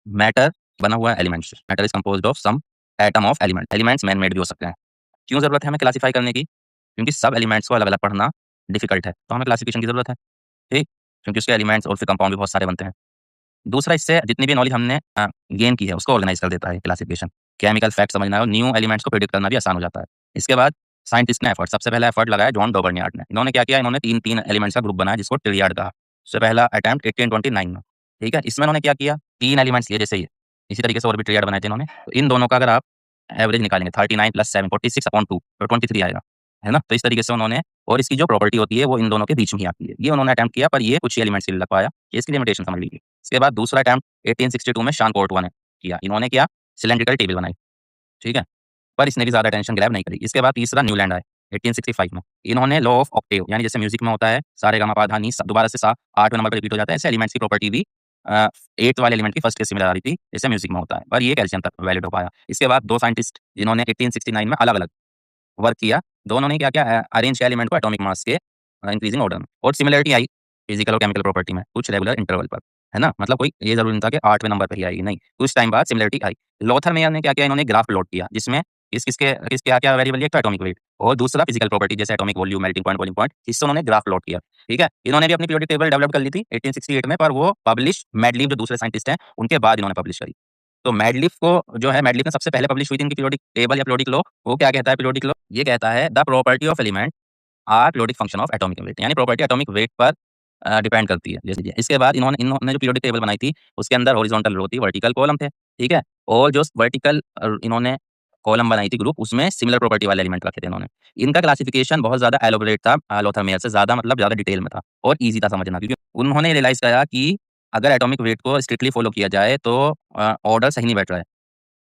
Matter बना हुआ है एलिमेंट्स से। Matter is composed of some atom of element. Elements man made भी हो सकते हैं। क्यों ज़रूरत है हमें क्लासिफाई करने की? क्योंकि सब एलिमेंट्स को अलग-अलग पढ़ना डिफ़िकल्ट है, तो हमें क्लासिफिकेशन की ज़रूरत है, ठीक? क्योंकि उसके एलिमेंट्स और फिर कंपाउंड भी बहुत सारे बनते हैं। दूसरा, इससे जितनी भी नॉलेज हमने गेन की है उसको ऑर्गेनाइज़ कर देता है क्लासिफिकेशन। केमिकल फैक्ट समझना और न्यू एलिमेंट्स को प्रेडिक्ट करना भी आसान हो जाता है। इसके बाद साइंटिस्ट ने एफर्ट, सबसे पहला एफर्ट लगाया जॉन डॉबर्नियार्ड ने। इन्होंने क्या किया? इन्होंने 3-3 एलिमेंट्स का ग्रुप बनाया जिसको ट्रियाड कहा। सबसे पहला अटेम्प्ट 1829 में, ठीक है? इसमें उन्होंने क्या किया? 3 एलिमेंट्स लिए जैसे ये। इसी तरीके से और भी ट्रियाड बनाए थे इन्होंने। तो इन दोनों का अगर आप एवरेज निकालेंगे 39 + 7 46/2 तो 23 आएगा, है ना? तो इस तरीके से उन्होंने, और इसकी जो प्रॉपर्टी होती है वो इन दोनों के बीच में ही आती है। ये उन्होंने अटेम्प्ट किया पर ये कुछ ही एलिमेंट्स के लिए लग पाया। ये इसकी लिमिटेशन समझ लीजिए। इसके बाद दूसरा अटेम्प्ट 1862 में शान कोर्टवा ने किया। इन्होंने क्या? सिलिंड्रिकल टेबल बनाई, ठीक है? पर इसने भी ज़्यादा अटेंशन ग्रैब नहीं करी। इसके बाद तीसरा न्यूलैंड आए 1865 में। इन्होंने लॉ ऑफ ऑक्टेव, यानी जैसे म्यूज़िक में होता है सा रे गा मा पा धा नी सा, दोबारा से सा 8वें नंबर पे रिपीट हो जाता है, ऐसे एलिमेंट्स की प्रॉपर्टी भी 8th वाले एलिमेंट की फर्स्ट के सिमिलर आ रही थी, जैसे म्यूज़िक में होता है। पर ये कैल्शियम तक वैलिड हो पाया। इसके बाद 2 साइंटिस्ट जिन्होंने 1869 में अलग-अलग वर्क किया, दोनों ने क्या-क्या अरेंज किया एलिमेंट को एटॉमिक मास के इंक्रीजिंग ऑर्डर में, और सिमिलरिटी आई फिजिकल और केमिकल प्रॉपर्टी में कुछ रेगुलर इंटरवल पर, है ना? मतलब कोई ये ज़रूरी नहीं था कि 8वें नंबर पे ही आएगी, नहीं, कुछ टाइम बाद सिमिलरिटी आई। लॉथर मेयर ने क्या किया? इन्होंने ग्राफ प्लॉट किया जिसमें किसके क्या-क्या वेरिएबल है? एक तो एटॉमिक वेट और दूसरा फिजिकल प्रॉपर्टी जैसे atomic volume, melting point, boiling point, इससे उन्होंने ग्राफ प्लॉट किया, ठीक है? इन्होंने भी अपनी पीरियोडिक टेबल डेवलप कर ली थी 1868 में, पर वो पब्लिश मैडलीफ जो दूसरे साइंटिस्ट हैं, उनके बाद इन्होंने पब्लिश करी। तो मैडलिफ को जो है, मैडलिफ ने सबसे पहले पब्लिश हुई थी इनकी पीरियोडिक टेबल या पीरियोडिक लॉ। वो क्या कहता है पीरियोडिक लॉ? ये कहता है the property of element are periodic function of atomic weight, यानी प्रॉपर्टी एटॉमिक वेट पर डिपेंड करती है। जैसे इसके बाद इन्होंने जो पीरियोडिक टेबल बनाई थी उसके अंदर हॉरिजॉन्टल रो थी, वर्टिकल कॉलम थे, ठीक है? और जो वर्टिकल इन्होंने कॉलम बनाई थी ग्रुप, उसमें सिमिलर प्रॉपर्टी वाले एलिमेंट रखे थे इन्होंने। इनका क्लासिफिकेशन बहुत ज़्यादा एलोबरेट था लोथर मेयर से ज़्यादा, मतलब ज़्यादा डिटेल में था और ईज़ी था समझना, क्योंकि उन्होंने रियलाइज़ किया कि अगर एटॉमिक वेट को स्ट्रिक्टली फॉलो किया जाए तो ऑर्डर सही नहीं बैठ रहा है।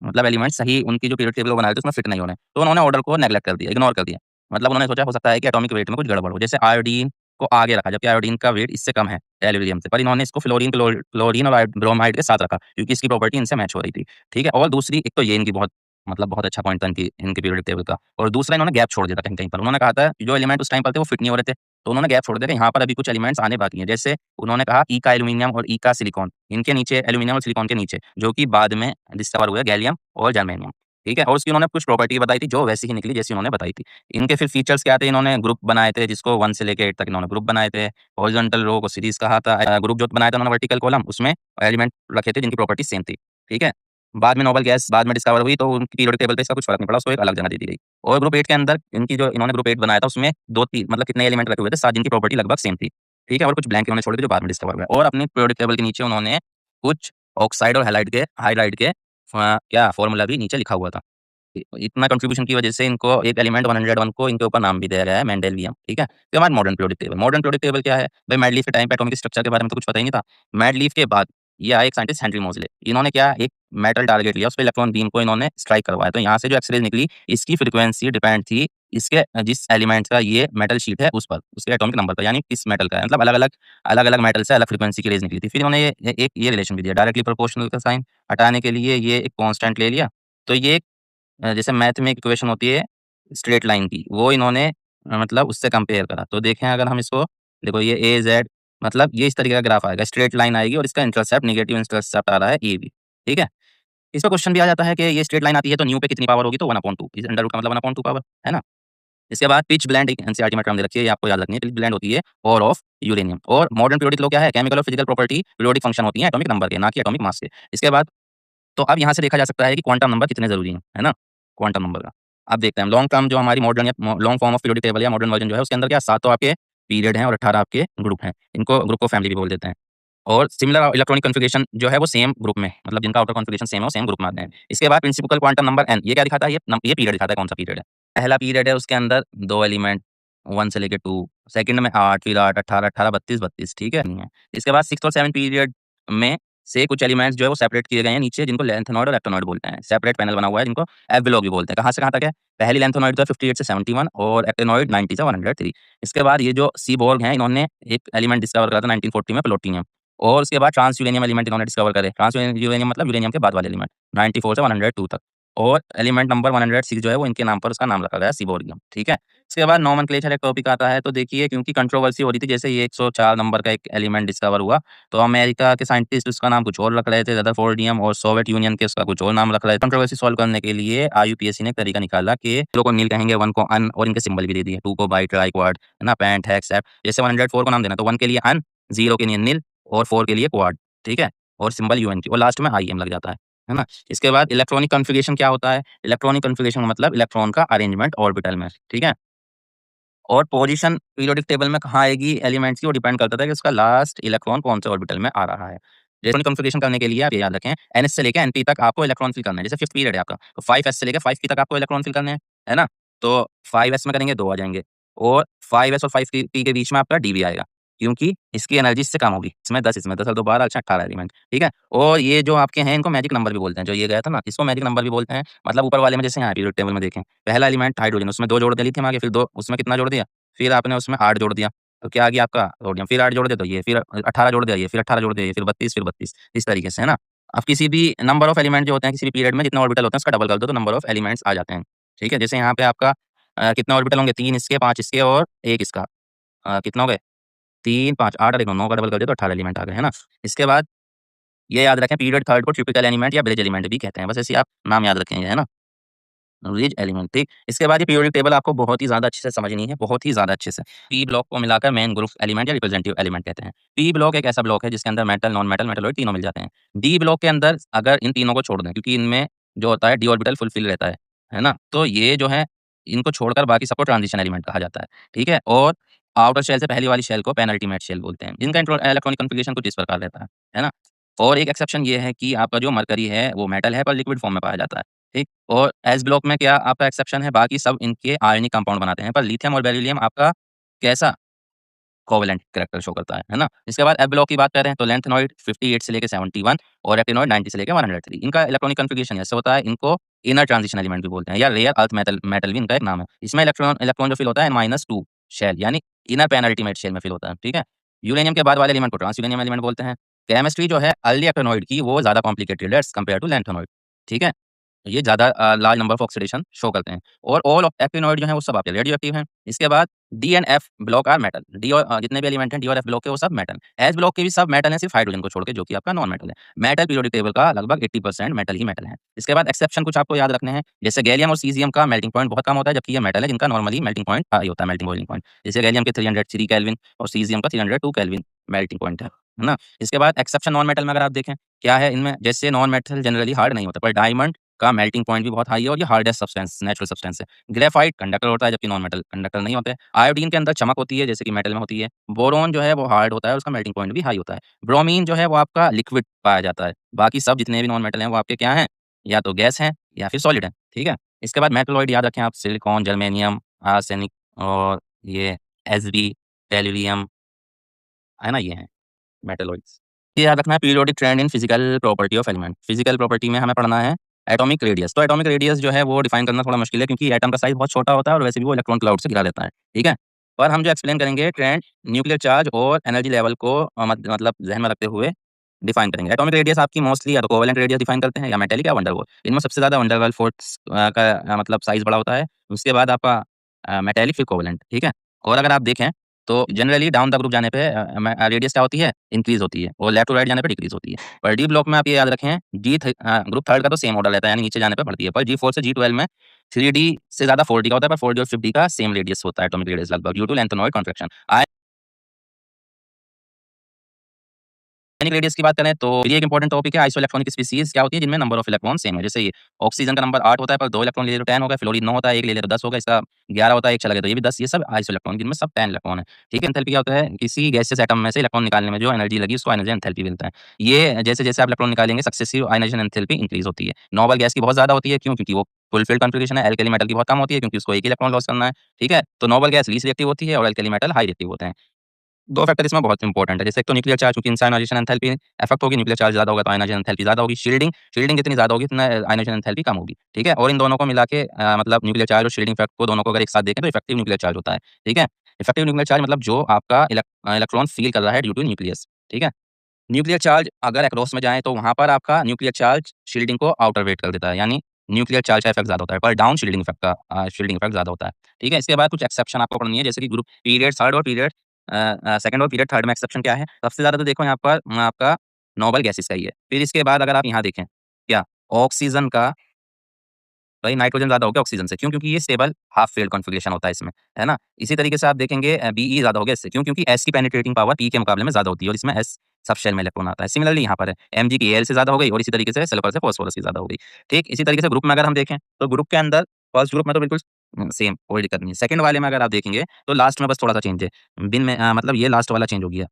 मतलब एलिमेंट सही उनकी जो पीरियोडिक टेबल वो बना रहे थे उसमें फिट नहीं हो रहे हैं। तो उन्होंने ऑर्डर को नेग्लेक्ट कर दिया, इग्नोर कर दिया। मतलब उन्होंने सोचा हो सकता है कि एटॉमिक वेट में कुछ गड़बड़ हो। जैसे आयोडीन को आगे रखा, जबकि आयोडीन का वेट इससे कम है टेलुरियम से, पर इन्होंने इसको फ्लोरीन, क्लोरीन और ब्रोमाइड के साथ रखा क्योंकि इसकी प्रॉपर्टी इनसे मैच हो रही थी, ठीक है? और दूसरी, एक तो ये इनकी बहुत, मतलब बहुत अच्छा पॉइंट था इनकी इनके पीरियोडिक टेबल का, और दूसरा इन्होंने गैप छोड़ दिया था कहीं-कहीं पर। उन्होंने कहा था कि जो एलिमेंट उस टाइम पर थे वो फिट नहीं हो रहे थे, तो उन्होंने गैप छोड़ दिया कि यहाँ पर अभी कुछ एलिमेंट्स आने बाकी हैं। जैसे उन्होंने कहा ई का एल्यूमीनियम और ई का सिलिकॉन, इनके नीचे एल्यूमीनियम और सिलिकॉन के नीचे, जो कि बाद में डिस्कवर हुए गैलियम और जर्मेनियम, ठीक है? और उसकी उन्होंने कुछ प्रॉपर्टी बताई थी जो वैसी ही निकली जैसी उन्होंने बताई थी। इनके फिर फीचर्स क्या थे? इन्होंने ग्रुप बनाए थे जिसको 1 से लेके 8 तक इन्होंने ग्रुप बनाए थे। हॉरिजॉन्टल रो को सीरीज़ कहा था। ग्रुप जो बनाया था उन्होंने वर्टिकल कॉलम, उसमें एलिमेंट रखे थे जिनकी प्रॉपर्टी सेम थी, ठीक है? बाद में नोबल गैस बाद में डिस्कवर हुई तो उनकी पीरियोडिक टेबल पे इसका कुछ फ़र्क नहीं पड़ा, उसको एक अलग जगह दे दी गई। और ग्रुप 8 के अंदर इनकी जो इन्होंने ग्रुप 8 बनाया था उसमें 2-3 मतलब कितने एलिमेंट रखे हुए थे? 7, जिनकी प्रॉपर्टी लगभग सेम थी, ठीक है? और कुछ ब्लैंक इन्होंने छोड़े थे जो बाद में डिस्कवर हुए, और अपनी पीरियोडिक टेबल के नीचे उन्होंने कुछ ऑक्साइड और हाइलाइड के क्या फ़ॉर्मूला भी नीचे लिखा हुआ था। इतना कंट्रीब्यूशन की वजह से इनको एक एलिमेंट 101 को इनके ऊपर नाम भी दिया गया है, मेंडेलियम, ठीक है? फिर हमारा modern periodic table. Modern periodic table क्या है? भाई मैडलीफ के टाइम पे एटॉमिक स्ट्रक्चर के बारे में तो कुछ पता ही नहीं था। मैडलीफ के बाद ये आए एक साइंटिस्ट हेनरी मोज़ले। इन्होंने क्या, एक मेटल टारगेट लिया, उसपे इलेक्ट्रॉन बीम को इन्होंने स्ट्राइक करवाया। तो यहाँ से जो एक्स-रेज़ निकली, इसकी फ्रीक्वेंसी डिपेंड थी इसके जिस एलिमेंट का ये मेटल शीट है उस पर, उसके एटॉमिक नंबर पर, यानी किस मेटल का है। मतलब अलग-अलग मेटल से अलग फ्रीक्वेंसी की रेज़ निकली थी। फिर इन्होंने एक ये रिलेशन भी दिया, डायरेक्टली प्रोपोर्शनल का साइन हटाने के लिए ये एक कांस्टेंट ले लिया। तो ये जैसे मैथ में एक इक्वेशन होती है स्ट्रेट लाइन की, वो इन्होंने मतलब उससे कंपेयर करा। तो देखें अगर हम इसको, देखो ये ए, ज़ेड, मतलब ये इस तरीके का ग्राफ आएगा, स्ट्रेट लाइन आएगी और इसका इंटरसेप्ट, नेगेटिव इंटरसेप्ट आ रहा है ए बी, ठीक है? इस पे क्वेश्चन भी आ जाता है कि ये स्ट्रेट लाइन आती है तो न्यू पे कितनी पावर होगी? तो 1/2, इस अंडर रूट का मतलब 1/2 पावर, है ना? इसके बाद पिच ब्लेंड एक एनसीईआरटी में टर्म दे रखी है, ये आपको याद रखनी है। पिच ब्लेंड होती है कोर ऑफ यूरेनियम। और मॉडर्न पीरियोडिक लॉ क्या है? केमिकल और फिजिकल प्रॉपर्टी पीरियोडिक फंक्शन होती है एटॉमिक नंबर के, ना कि एटॉमिक मास के। इसके बाद तो अब यहाँ से देखा जा सकता है कि क्वांटम नंबर कितने ज़रूरी हैं, है ना? क्वांटम नंबर का। अब देखते हैं हम लॉन्ग टर्म जो हमारी मॉडर्न या long form of periodic table या मॉडर्न वर्जन जो है उसके अंदर क्या 7 तो आपके पीरियड हैं और 18 आपके ग्रुप हैं। इनको ग्रुप को फैमिली भी बोल देते हैं। और सिमिलर इलेक्ट्रॉनिक कॉन्फ़िगरेशन जो है वो सेम ग्रुप में, मतलब जिनका आउटर कॉन्फ़िगरेशन सेम है वो सेम ग्रुप में आते हैं। इसके बाद प्रिंसिपल क्वांटम नंबर n, ये क्या दिखाता है? ये पीरियड दिखाता है कौन सा पीरियड है। पहला पीरियड है उसके अंदर 2 एलिमेंट 1 से लेके 2, सेकंड में 8, फिर 8, 18, 18, 32, 32, ठीक है? नहीं है। इसके बाद 6th और 7th पीरियड में से कुछ एलिमेंट्स जो है वो सेपरेट किए गए हैं नीचे, जिनको लेंथेनॉइड और एक्टिनॉइड बोलते हैं। सेपरेट पैनल बना हुआ है जिनको एफ ब्लॉक भी बोलते हैं। कहाँ से कहाँ तक है? पहली लेंथेनॉइड जो है 58 से 71 और एक्टिनॉइड 90 से 103। इसके बाद ये जो सीबोर्ग हैं, इन्होंने एक एलिमेंट डिस्कवर करा था 1940 में, प्लूटोनियम। और उसके बाद ट्रांस यूरेनियम एलिमेंट इन्होंने डिस्कवर करे। ट्रांस यूरेनियम मतलब यूरेनियम के बाद वाले एलिमेंट 94 से 102 तक। और एलिमेंट नंबर 106 जो है वो इनके नाम पर उसका नाम रखा गया सीबोरियम, ठीक है। इसके बाद नोमेनक्लेचर एक टॉपिक आता है, तो देखिए क्योंकि कंट्रोवर्सी हो रही थी, जैसे ये 104 नंबर का एक एलिमेंट डिस्कवर हुआ, तो अमेरिका के साइंटिस्ट उसका नाम कुछ और रख रहे थे, रदरफोर्डियम, और सोवियत यूनियन के उसका कुछ और नाम रख रहे थे। कंट्रोवर्सी सॉल्व करने के लिए IUPAC ने एक तरीका निकाला कि 0 को नील कहेंगे, 1 को अन, और इनके सिंबल भी दे दिए, 2 को बाई, ट्राई, क्वाड, है ना, पेंट, हेक्स, सेप्ट। जैसे 104 को नाम देना, तो 1 के लिए अन, 0 के लिए नील, और 4 के लिए क्वाड, ठीक है, और सिंबल UNT, और लास्ट में IM लग जाता है ना। इसके बाद इलेक्ट्रॉनिक कॉन्फ़िगरेशन क्या होता है? इलेक्ट्रॉनिक कॉन्फ़िगरेशन का मतलब इलेक्ट्रॉन का अरेंजमेंट ऑर्बिटल में, ठीक है? और पोजीशन पीरियोडिक टेबल में कहाँ आएगी एलिमेंट्स की, वो डिपेंड करता था कि उसका लास्ट इलेक्ट्रॉन कौन से ऑर्बिटल में आ रहा है। इलेक्ट्रॉनिक कॉन्फ़िगरेशन करने के लिए आप ये याद रखें, NS से लेके NP तक आपको इलेक्ट्रॉन फिल करना है। जैसे 5th पीरियड है आपका, तो 5s से लेके 5p तक आपको इलेक्ट्रॉन फिल करने हैं, है ना? तो 5s में करेंगे 2 आ जाएँगे, और 5s और 5p के बीच में आपका D भी आएगा, क्योंकि इसकी एनर्जी इससे कम होगी। इसमें 10, इसमें 10 और 2 12, अच्छा 18 एलिमेंट, ठीक है? और ये जो आपके हैं इनको मैजिक नंबर भी बोलते हैं, जो ये गया था ना, इसको मैजिक नंबर भी बोलते हैं। मतलब ऊपर वाले में जैसे यहाँ पीरियोडिक टेबल में देखें, पहला एलिमेंट हाइड्रोजन, उसमें 2 जोड़ दिया लिथियम आ गया, फिर 2 उसमें कितना जोड़ दिया? फिर आपने उसमें 8 जोड़ दिया, तो क्या आ गया आपका सोडियम, फिर 8 जोड़ दिया तो ये, फिर 18 जोड़ दिया ये, फिर 18 जोड़ दिया ये, फिर 32, फिर 32, इस तरीके से, है ना? अब किसी भी नंबर ऑफ एलिमेंट जो होते हैं किसी भी पीरियड में, जितने ऑर्बिटल होते हैं उसका डबल कर दो तो नंबर ऑफ एलिमेंट्स आ जाते हैं, ठीक है? जैसे यहाँ पे आपका कितने ऑर्बिटल होंगे, 3 इसके, 5 इसके और 1 इसका, कितना हो गए? 3, 5, 8 और 1 9 का डबल कर दिया तो 18 एलिमेंट आ गए, है ना? इसके बाद ये याद रखें, पीरियड थर्ड को ट्रिपिकल एलिमेंट या ब्रिज एलिमेंट भी कहते हैं, बस ऐसे ही आप नाम याद रखेंगे, है ना? रिज एलिमेंट, ठीक। इसके बाद ये पीरियोडिक टेबल आपको बहुत ही ज़्यादा अच्छे से समझनी है, बहुत ही ज़्यादा अच्छे से। पी ब्लॉक को मिलाकर मेन ग्रुप एलिमेंट या रिप्रेजेंटेटिव एलिमेंट कहते हैं। पी ब्लॉक एक ऐसा ब्लॉक है जिसके अंदर मेटल, नॉन मेटल, मेटलॉइड तीनों मिल जाते हैं। डी ब्लॉक के अंदर अगर इन तीनों को छोड़ दें, क्योंकि इनमें जो होता है डी ऑर्बिटल फुलफिल रहता है ना? तो ये जो है इनको छोड़कर बाकी सबको ट्रांजिशन एलिमेंट कहा जाता है, ठीक है? और आउटर शेल से पहली वाली शेल को पेनल्टीमेट शेल बोलते हैं, जिनका इलेक्ट्रॉनिक कॉन्फ़िगरेशन कुछ इस प्रकार रहता है ना? और एक एक्सेप्शन ये है कि आपका जो मरकरी है वो मेटल है पर लिक्विड फॉर्म में पाया जाता है। ठीक? और एस ब्लॉक में क्या आपका एक्सेप्शन है, बाकी सब इनके आयनिक कंपाउंड बनाते हैं, पर लिथियम और बेरिलियम आपका कैसा कोवेलेंट कैरेक्टर शो करता है ना? इसके बाद एफ ब्लॉक की बात करें तो लेंथेनॉइड 58 से लेके 71 और एक्टिनॉइड 90 से लेके 103। इनका इलेक्ट्रॉनिक कॉन्फ़िगरेशन ऐसे होता है, इनको इनर ट्रांजिशन एलिमेंट भी बोलते हैं, या रेयर अर्थ मेटल मेटल भी इनका एक नाम है। इसमें इलेक्ट्रॉन इलेक्ट्रॉन जो फ़िल होता है -2 शेल, यानी इनर पेनल्टीमेट शेल में फ़िल होता है, ठीक है? यूरेनियम के बाद वाले एलिमेंट को ट्रांस यूरेनियम एलिमेंट बोलते हैं। केमिस्ट्री जो है अर्ली एक्टिनॉइड की वो ज़्यादा कॉम्प्लिकेटेड है एज़ कंपेयर टू लेंथेनॉइड, ठीक है? ये ज़्यादा large number of oxidation show करते हैं, और ऑल ऑफ एक्टिनॉइड जो है वो सब आपके रेडियो एक्टिव हैं। इसके बाद D and F block are metal, D और जितने भी एलिमेंट हैं डी और एफ ब्लॉक के वो सब मेटल। एस ब्लॉक के भी सब मेटल हैं, सिर्फ हाइड्रोजन को छोड़ के, जो कि आपका नॉन मेटल है। मेटल पीरियोडिक टेबल का लगभग 80% मेटल ही मेटल है। इसके बाद एक्सेप्शन कुछ आपको याद रखने हैं, जैसे गैलियम और सीज़ियम का मेल्टिंग पॉइंट बहुत कम होता है, जबकि ये मेटल है जिनका नॉर्मली मेल्टिंग पॉइंट हाई होता है, मेल्टिंग बॉइलिंग पॉइंट। जैसे गैलियम के 303 केल्विन और सीज़ियम का 302 केल्विन मेल्टिंग पॉइंट है ना? इसके बाद एक्सेप्शन नॉन मेटल में अगर आप देखें, क्या है इनमें, जैसे नॉन मेटल जनरली हार्ड नहीं होता, पर डायमंड का मेल्टिंग पॉइंट भी बहुत हाई है और ये हार्डेस्ट सब्सटेंस, नेचुरल सब्सटेंस है। ग्रेफाइट कंडक्टर होता है, जबकि नॉन मेटल कंडक्टर नहीं होते। आयोडीन के अंदर चमक होती है, जैसे कि मेटल में होती है। बोरोन जो है वो हार्ड होता है, उसका मेल्टिंग पॉइंट भी हाई होता है। ब्रोमीन जो है वो आपका लिक्विड पाया जाता है। बाकी सब जितने भी नॉन मेटल हैं वो आपके क्या हैं, या तो गैस हैं या फिर सॉलिड हैं, ठीक है? इसके बाद मेटलॉइड याद रखें आप, सिलिकॉन, जर्मेनियम, आर्सेनिक और ये एसबी, टेलुरियम, है ना? ये हैं मेटलॉइड्स। ये याद रखना है, periodic trend in physical property of element. Physical property में हमें पढ़ना है एटॉमिक रेडियस। तो एटॉमिक रेडियस जो है वो डिफाइन करना थोड़ा मुश्किल है, क्योंकि एटम का साइज़ बहुत छोटा होता है और वैसे भी वो इलेक्ट्रॉन क्लाउड से घिरा रहता है, ठीक है? पर हम जो एक्सप्लेन करेंगे ट्रेंड न्यूक्लियर चार्ज और एनर्जी लेवल को मतलब ज़हन में रखते हुए डिफाइन करेंगे। एटॉमिक रेडियस आपकी मोस्टली या तो कोवेलेंट रेडियस डिफाइन करते हैं, या मेटालिक या वंडर वॉल। इनमें सबसे ज़्यादा वंडर वॉल फोर्स का मतलब साइज़ बड़ा होता है। उसके बाद आपका मेटालिक, फिर कोवेलेंट, ठीक है? और अगर आप देखें तो जनरली डाउन द ग्रुप जाने पे रेडियस क्या होती है, इंक्रीज़ होती है, और लेफ्ट टू राइट जाने पे डिक्रीज़ होती है। पर डी ब्लॉक में आप ये याद रखें, ग्रुप थर्ड का तो सेम ऑर्डर रहता है, यानी नीचे जाने पे बढ़ती है। पर जी4 से जी12 में 3D से ज़्यादा 4D का होता है, पर 4D और 5D का सेम रेडियस होता है, एटॉमिक रेडियस लगभग, due to lanthanoid contraction. Ionic radius की बात करें तो ये एक इंपॉर्टेंट टॉपिक है। आइसोइलेक्ट्रॉनिक स्पीशीज़ क्या होती है, जिनमें नंबर ऑफ इलेक्ट्रॉन सेम है। जैसे ये ऑक्सीजन का नंबर 8 होता है, पर 2 इलेक्ट्रॉन ले ले तो 10 होगा, फ्लोरीन 9 होता है, 1 ले ले तो 10 होगा, इसका 11 होता है, 1 चला गया तो ये भी 10, ये सब आइसोइलेक्ट्रॉन, जिनमें सब 10 इलेक्ट्रॉन है, ठीक है? एंथैल्पी क्या होता है, किसी गैसियस एटम में से इलेक्ट्रॉन निकालने में जो एनर्जी लगी उसको आयनाइज़ेशन एंथैल्पी मिलता है। ये जैसे-जैसे आप इलेक्ट्रॉन निकालेंगे सक्सेसिव आयनाइज़ेशन एंथैल्पी इंक्रीज़ होती है। नोबल गैस की बहुत ज़्यादा होती है, क्यों? क्योंकि वो फुलफिल्ड कॉन्फ़िगरेशन है। अल्कली मेटल की बहुत कम होती है, क्योंकि उसको एक ही इलेक्ट्रॉन लॉस करना है, ठीक है? तो नोबल गैस लीस्ट रिएक्टिव होती है और अल्कली मेटल हाई रिएक्टिव होते हैं। 2 फैक्टर इसमें बहुत इंपॉर्टेंट है। जैसे एक तो न्यूक्लियर चार्ज, क्योंकि इनसे आयनाइज़ेशन एंथैल्पी इफेक्ट होगी, न्यूक्लियर चार्ज ज़्यादा होगा तो आयनाइज़ेशन एंथैल्पी ज़्यादा होगी। शील्डिंग जितनी ज़्यादा होगी उतना आयनाइज़ेशन एंथैल्पी कम होगी, ठीक है? और इन दोनों को मिला के मतलब न्यूक्लियर चार्ज और शील्डिंग इफेक्ट को दोनों को अगर एक साथ देखें तो इफेक्टिव न्यूक्लियर चार्ज होता है, ठीक है? इफेक्टिव न्यूक्लियर चार्ज मतलब जो आपका इलेक्ट्रॉन फ़ील कर रहा है ड्यू टू न्यूक्लियस, ठीक है? न्यूक्लियर चार्ज अगर अक्रॉस में जाए तो वहाँ पर आपका न्यूक्लियर चार्ज शील्डिंग को आउटर वेट कर देता है, यानी न्यूक्लियर चार्ज का इफेक्ट ज़्यादा होता है, पर डाउन शील्डिंग इफेक्ट ज़्यादा होता है। ठीक है? इसके बाद कुछ एक्सेप्शन आपको पढ़नी है, जैसे कि ग्रुप पीरियड थर्ड और पीरियड सेकंड और पीरियड थर्ड में एक्सेप्शन क्या है? सबसे ज़्यादा तो देखो यहाँ पर आपका नोबल गैसेस का ही है। फिर इसके बाद अगर आप यहाँ देखें, क्या ऑक्सीजन का भाई नाइट्रोजन ज़्यादा हो गया ऑक्सीजन से, क्यों? क्योंकि ये स्टेबल हाफ फ़ील्ड कॉन्फ़िगरेशन होता है इसमें, है ना? इसी तरीके से आप देखेंगे बीई ज़्यादा हो गया इससे, क्यों? क्योंकि एस की पेनिट्रेटिंग पावर पी के मुकाबले में ज़्यादा होती है और इसमें एस सब शेल में इलेक्ट्रॉन आता है। सिमिलरली यहाँ पर है, एमजी की एल से ज़्यादा हो गई और इसी तरीके से सल्फर से फास्फोरस की ज़्यादा हो गई। ठीक, इसी तरीके से ग्रुप में अगर हम देखें, तो ग्रुप के अंदर फर्स्ट ग्रुप में तो बिल्कुल सेम कोई दिक्कत नहीं है। सेकंड वाले में अगर आप देखेंगे, तो लास्ट में बस थोड़ा-सा चेंज है। बिन में मतलब ये लास्ट वाला चेंज हो गया।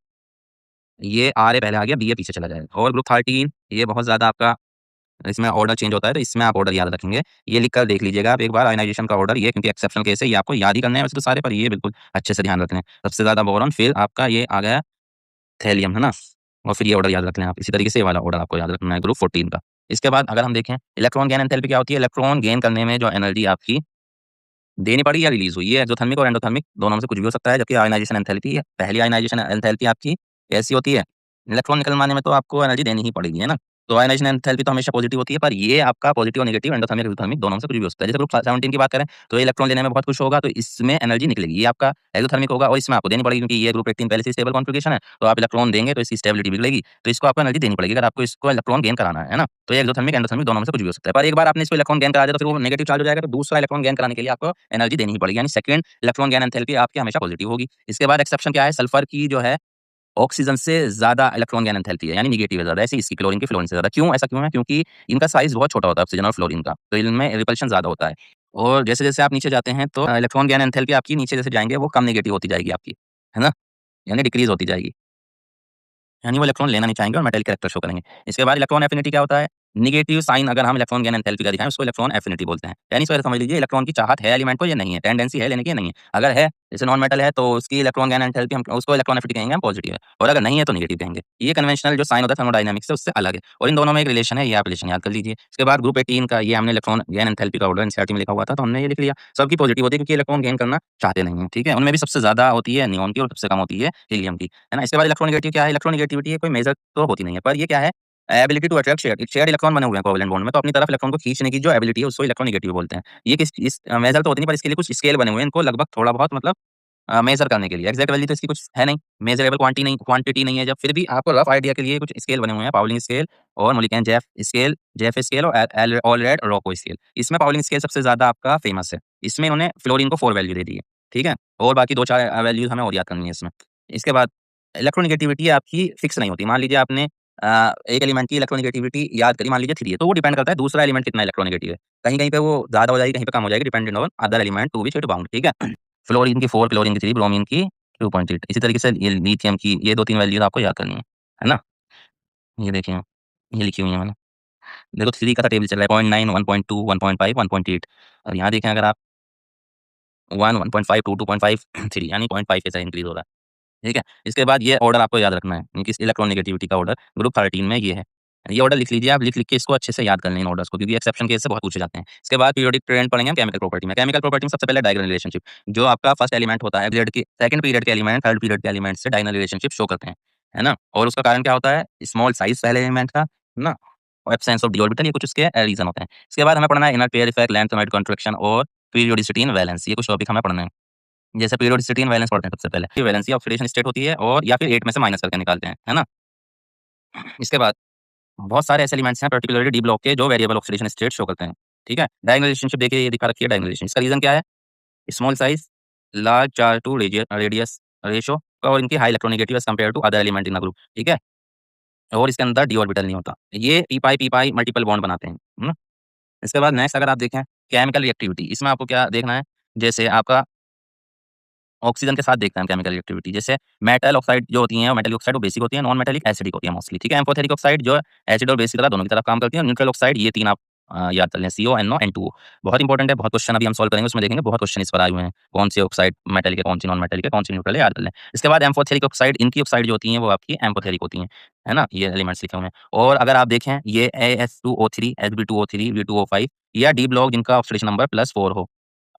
ये आर ए पहले आ गया, बी ए पीछे चला जाएगा और ग्रुप 13 ये बहुत ज़्यादा आपका इसमें ऑर्डर चेंज होता है, तो इसमें आप ऑर्डर याद रखेंगे। ये लिख कर देख लीजिएगा आप एक बार आयनाइज़ेशन का ऑर्डर, ये क्योंकि एक्सेप्शनल केस है, ये आपको याद ही करने हैं वैसे तो सारे, पर ये बिल्कुल अच्छे से ध्यान रखना है। सबसे ज़्यादा बोरॉन, फिर आपका ये आ गया थैलियम, है ना? और फिर ये ऑर्डर याद रख लें आप। इसी तरीके से ये वाला ऑर्डर आपको याद रखना है ग्रुप 14 का। इसके बाद अगर हम देखें इलेक्ट्रॉन गेन एंथैल्पी क्या होती है? इलेक्ट्रॉन गेन करने में जो एनर्जी आपकी देनी पड़ी या रिलीज़ हुई, ये एक्ज़ोथर्मिक और एंडोथर्मिक दोनों में से कुछ भी हो सकता है, जबकि आयनाइज़ेशन एंथैल्पी है, पहली आयनाइज़ेशन एंथैल्पी आपकी कैसी होती है? इलेक्ट्रॉन निकलवाने में तो आपको एनर्जी देनी ही पड़ेगी, है ना? तो आयनाइज़ेशन एंथैल्पी तो हमेशा पॉज़िटिव होती है, पर ये आपका पॉज़िटिव और नेगेटिव, एंडोथर्मिक, एक्ज़ोथर्मिक दोनों में से कुछ भी हो सकता है। जैसे ग्रुप 17 की बात करें, तो ये इलेक्ट्रॉन लेने में बहुत खुश होगा, तो इसमें एनर्जी निकलेगी। ये आपका एक्ज़ोथर्मिक होगा और इसमें आपको देनी पड़ेगी, क्योंकि ये ग्रुप 18 पहले से स्टेबल कॉन्फ़िगरेशन है, तो आप इलेक्ट्रॉन देंगे तो इसकी स्टेबिलिटी बिगड़ेगी, तो इसको आपको एनर्जी देनी पड़ेगी अगर आपको इसको इलेक्ट्रॉन गेन कराना है ना? तो ये एक्ज़ोथर्मिक, एंडोथर्मिक दोनों में से कुछ भी हो सकता है। पर एक बार आपने इसको इलेक्ट्रॉन गेन करा दिया, तो फिर वो नेगेटिव चार्ज हो जाएगा, तो दूसरा इलेक्ट्रॉन गेन कराने के लिए आपको एनर्जी देनी ही पड़ेगी, यानी सेकंड इलेक्ट्रॉन गेन एंथैल्पी आपकी हमेशा पॉज़िटिव होगी। इसके बाद एक्सेप्शन क्या है? सल्फर की जो है ऑक्सीजन से ज़्यादा इलेक्ट्रॉन गेन एंथैल्पी है, यानी नेगेटिव है ज़्यादा, ऐसे ही इसकी क्लोरीन की फ्लोरीन से ज़्यादा। क्यों? ऐसा क्यों है? क्योंकि इनका साइज़ बहुत छोटा होता है ऑक्सीजन और फ्लोरीन का, तो इनमें रिपल्शन ज़्यादा होता है। और जैसे-जैसे आप नीचे जाते हैं, तो इलेक्ट्रॉन गेन एंथैल्पी आपकी नीचे जैसे जाएँगे, वो कम नेगेटिव होती जाएगी आपकी, है ना? यानी डिक्रीज़ होती जाएगी। यानी वो इलेक्ट्रॉन लेना नहीं चाहेंगे और मेटल कैरेक्टर शो करेंगे। इसके बाद इलेक्ट्रॉन एफिनिटी क्या होता है? नेगेटिव साइन अगर हम इलेक्ट्रॉन गेन एंथैल्पी का दिखाएँ, उसको इलेक्ट्रॉन एफिनिटी बोलते हैं। यानी इस वजह से समझ लीजिए इलेक्ट्रॉन की चाहत है एलिमेंट को या नहीं है, टेंडेंसी है लेने की या नहीं है। अगर है, जैसे नॉन मेटल है, तो उसकी इलेक्ट्रॉन गेन एंथैल्पी हम उसको इलेक्ट्रॉन एफिनिटी कहेंगे, हम पॉजिटिव है, और अगर नहीं है तो नेगेटिव कहेंगे। ये कन्वेंशनल जो साइन होता है थर्मोडायनामिक्स से, उससे अलग है और इन दोनों में एक रिलेशन है, ये आप रिलेशन याद कर लीजिए। इसके बाद ग्रुप 18 का ये हमने इलेक्ट्रॉन गेन एंथैल्पी का ऑर्डर एनसीईआरटी में लिखा हुआ था, तो हमने ये लिख लिया। सबकी पॉजिटिव होती है क्योंकि इलेक्ट्रॉन गेन करना चाहते नहीं हैं, ठीक है? उनमें भी सबसे ज़्यादा होती है नियॉन की और सबसे कम होती है हीलियम की, है ना? इसके बाद इलेक्ट्रोनेगेटिव क्या है? इलेक्ट्रोनेगेटिविटी कोई मेजर तो होती नहीं है, पर ये क्या है? Ability to attract shared electron बने हुए हैं कोवेलेंट बॉन्ड में, तो अपनी तरफ इलेक्ट्रॉन को खींचने की जो एबिलिटी है उसको इलेक्ट्रोनेगेटिव बोलते हैं। ये किस इस मेजर तो होती नहीं, पर इसके लिए कुछ स्केल बने हुए हैं, इनको लगभग थोड़ा बहुत मतलब मेजर करने के लिए। एग्जैक्ट वैल्यू तो इसकी कुछ है नहीं, मेजरेबल क्वांटिटी नहीं है, जब फिर भी आपको रफ आइडिया के लिए कुछ स्केल बने हुए हैं, पाउलिंग स्केल और मोलिकेन जेफ स्केल और ऑलरेड रोको स्केल। इसमें पाउलिंग स्केल सबसे ज़्यादा आपका फेमस है। इसमें इन्होंने फ्लोरीन को 4 वैल्यू दे दी है, ठीक है? और बाकी 2-4 वैल्यूज़ हमें और याद करनी है इसमें। इसके बाद इलेक्ट्रोनेगेटिविटी आपकी फिक्स नहीं होती। मान लीजिए आपने एक एलिमेंट की इलेक्ट्रोनेगेटिविटी याद करी, मान लीजिए 3 है, तो वो डिपेंड करता है दूसरा एलिमेंट कितना इलेक्ट्रोनेगेटिव है। कहीं-कहीं पे वो ज़्यादा हो जाएगी, कहीं पे कम हो जाएगी, dependent on other element to which it bound, ठीक है? फ्लोरीन की 4, क्लोरीन की 3, ब्रोमीन की 2.8, इसी तरीके से ये लिथियम की ये 2-3 वैल्यूज़ आपको याद करनी है ना? ये देखिए, ये लिखी हुई है मैंने। देखो 3 का तो टेबल चल रहा है 0.9, 1.2, 1.5, 1.8 और यहाँ देखें अगर आप 1, 1.5, 2, 2.5, 3 यानी 0.5 ऐसा इंक्रीज़ हो रहा है। ठीक है? इसके बाद ये ऑर्डर आपको याद रखना है, क्योंकि इस इलेक्ट्रॉन नेगेटिविटी का ऑर्डर ग्रुप 13 में ये है। ये ऑर्डर लिख लीजिए आप, लिख-लिख के इसको अच्छे से याद कर लें इन ऑर्डर्स को, क्योंकि एक्सेप्शन केस से बहुत पूछे जाते हैं। इसके बाद पीरियोडिक ट्रेंड पढ़ेंगे हम केमिकल प्रॉपर्टी में। केमिकल प्रॉपर्टी में सबसे पहले डायगोनल रिलेशनशिप, जो आपका फर्स्ट एलिमेंट होता है पीरियड की सेकंड पीरियड के एलिमेंट थर्ड पीरियड के एलिमेंट से डायगोनल रिलेशनशिप शो करते हैं, है ना? और उसका कारण क्या होता है? स्मॉल साइज़ पहले एलिमेंट का, है ना? और एब्सेंस ऑफ डी ऑर्बिटल, ये कुछ उसके रीज़न होते हैं। इसके बाद हमें पढ़ना है inner pair effect, length contraction और पीरियोडिसिटी इन वैलेंस, ये कुछ टॉपिक हमें पढ़ने हैं। जैसे पीरियोडिसिटी इन वैलेंस पढ़ते हैं सबसे पहले। वैलेंसी ऑक्सीडेशन स्टेट होती है और या फिर 8 में से माइनस करके निकालते हैं, है ना? इसके बाद बहुत सारे ऐसे एलिमेंट्स हैं पर्टिकुलरली डी ब्लॉक के जो वेरिएबल ऑक्सीडेशन स्टेट शो करते हैं, ठीक है? डायगोनल रिलेशनशिप देखिए ये दिखा रखी है डायगोनल रिलेशन। इसका रीज़न क्या है? Small size, large charge to radius ratio और इनकी high electronegative as compared to other element in the group, ठीक है? और इसके अंदर डी ऑर्बिटल नहीं होता। ये पी पाई मल्टीपल बॉन्ड बनाते हैं, है ना? इसके बाद नेक्स्ट अगर आप देखें केमिकल रिएक्टिविटी, इसमें आपको क्या देखना है? जैसे आपका ऑक्सीजन के साथ देखते हैं हम केमिकल रिएक्टिविटी। जैसे मेटल ऑक्साइड जो होती हैं, मेटल ऑक्साइड वो बेसिक होती है, नॉन मेटालिक एसिडिक होती है मोस्टली, ठीक है? एम्फोटेरिक ऑक्साइड जो एसिड और बेस की तरह दोनों की तरफ काम करती है। न्यूट्रल ऑक्साइड ये 3 आप याद कर लें, सीओ, एनओ, N2O। बहुत इंपॉर्टेंट है, बहुत क्वेश्चन अभी हम सॉल्व करेंगे, उसमें देखेंगे बहुत क्वेश्चन इस पर आए हुए हैं। कौन सी ऑक्साइड मेटालिक है, कौन सी नॉन मेटालिक है, कौन सी न्यूट्रल है, याद कर लें। इसके बाद एम्फोटेरिक ऑक्साइड, इनकी ऑक्साइड जो होती हैं वो आपकी एम्फोटेरिक होती हैं, है ना? ये एलिमेंट्स लिखे हुए हैं। और अगर आप देखें ये AS2O3, Hb2O3, V2O5 या डी ब्लॉक जिनका ऑक्सीडेशन नंबर +4 हो